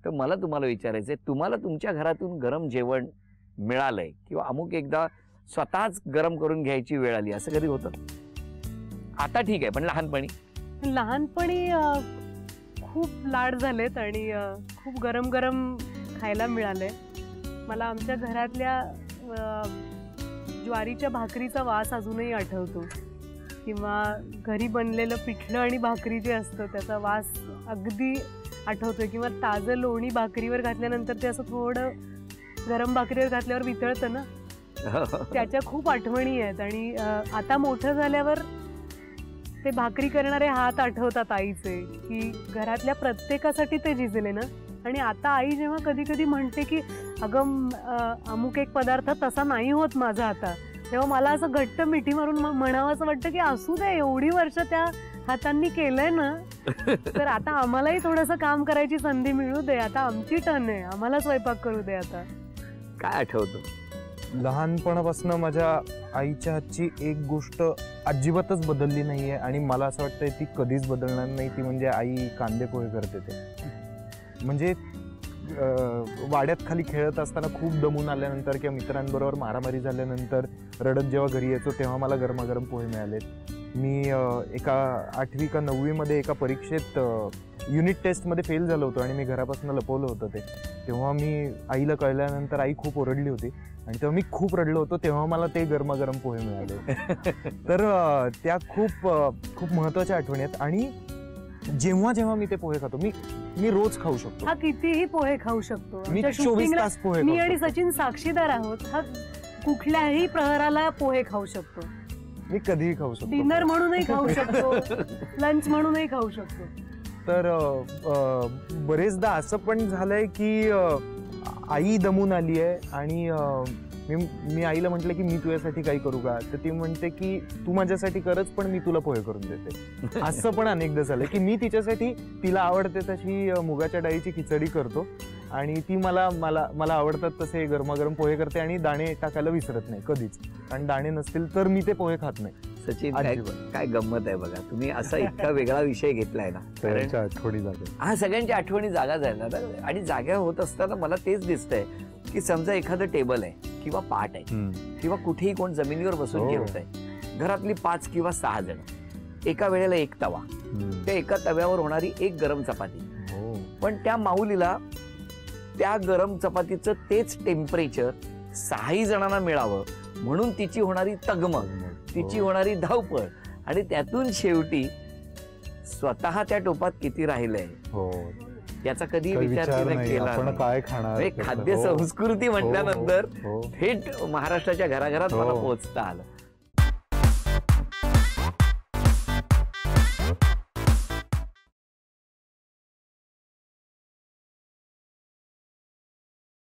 तर मला तुम्हाला विचारायचंय, तुम्हाला तुमच्या घरातून गरम जेवण मिळालंय किंवा अमुक एकदा स्वतःच गरम करून घ्यायची वेळ आली, असं कधी होतं? आता ठीक आहे, पण लहानपणी खूप लाड झालेत आणि खूप गरम गरम खायला मिळालंय मला. आमच्या घरातल्या ज्वारीच्या भाकरीचा वास अजूनही आठवतो, किंवा घरी बनलेलं पिठलं आणि भाकरी जे असतं त्याचा वास अगदी आठवतोय, किंवा ताजं लोणी भाकरीवर घातल्यानंतर ते असं थोडं गरम भाकरीवर घातल्यावर वितळतं ना, त्याच्या खूप आठवणी आहेत. आणि आता मोठं झाल्यावर ते भाकरी करणारे हात आठवतात आईचे, की घरातल्या प्रत्येकासाठी ते झिजले ना. आणि आता आई जेव्हा कधी कधी म्हणते की अगं अमुक एक पदार्थ तसा नाही होत माझा आता, तेव्हा मला असं घट्ट मिठी मारून म्हणावं असं वाटतं की असू दे, एवढी वर्ष त्या हातांनी केलंय ना, तर आता आम्हालाही थोडंसं काम करायची संधी मिळू दे, आता आमची टर्न आहे, आम्हाला स्वयंपाक करू दे. आता काय आठवतं? लहानपणापासून माझ्या आईच्या हातची एक गोष्ट अजिबातच बदलली नाहीये आणि मला असं वाटतंय ती कधीच बदलणार नाही, ती म्हणजे आई कांदे पोहे करते ते. म्हणजे वाड्यात खाली खेळत असताना खूप दमून आल्यानंतर किंवा मित्रांबरोबर मारामारी झाल्यानंतर रडत जेव्हा घरी यायचो तेव्हा मला गरमागरम पोहे मिळालेत. मी एका 8वी का 9वी मध्ये एका परीक्षेत युनिट टेस्टमध्ये फेल झालो होतो आणि मी घरापासून लपवलं होतं ते. तेव्हा मी आईला कळल्यानंतर आई खूप ओरडली होती आणि तेव्हा मी खूप रडलो होतो, तेव्हा मला ते गरमागरम पोहे मिळाले. तर त्या खूप खूप महत्त्वाच्या आठवणी आहेत. आणि जेव्हा जेव्हा मी ते पोहे खातो, मी रोज खाऊ शकतो, हा कितीही पोहे खाऊ शकतो. मी 24 तास पोहे, मी आणि सचिन साक्षीदार आहोत, हा कुठल्याही प्रहराला पोहे खाऊ शकतो. मी कधीही खाऊ शकतो, डिनर म्हणूनही खाऊ शकतो, लंच म्हणूनही खाऊ शकतो. तर बरेचदा असं पण झालंय की आई दमून आली आहे आणि मी आईला म्हटलं की मी तुझ्यासाठी काही करू का, तर ती म्हणते की तू माझ्यासाठी करच पण मी तुला पोहे करून देते. असं पण अनेकदा झालं की मी तिच्यासाठी, तिला आवडते तशी मुगाच्या डाळीची खिचडी करतो आणि ती मला आवडतात तसे गरमागरम पोहे करते आणि दाणे टाकायला विसरत नाही कधीच, आणि दाणे नसतील तर मी ते पोहे खात नाही. सचिन, काय गंमत आहे बघा, तुम्ही असा इतका वेगळा विषय घेतलाय ना, सगळ्यांच्या आठवणी जागा. हा, सगळ्यांच्या आठवणी जागा झाल्या ना. आणि जाग्या होत असताना मला तेच दिसतंय की समजा एखादं टेबल आहे किंवा पाट आहे किंवा कुठेही कोण जमिनीवर बसून जेवत आहे, घरातली 5 किंवा 6 जण, एका वेळेला एक तवा, त्या एका तव्यावर होणारी एक गरम चपाती, पण त्या माऊलीला त्या गरम चपातीचं तेच टेम्परेचर 6ही जणांना मिळावं म्हणून तिची होणारी तगमग, तिची होणारी धावपळ, आणि त्यातून शेवटी स्वतः त्या टोपात किती राहिलंय याचा कधी विचार केला काय खाणार. खाद्य संस्कृती म्हटल्यानंतर थेट महाराष्ट्राच्या घराघरात मला पोहोचता आलं.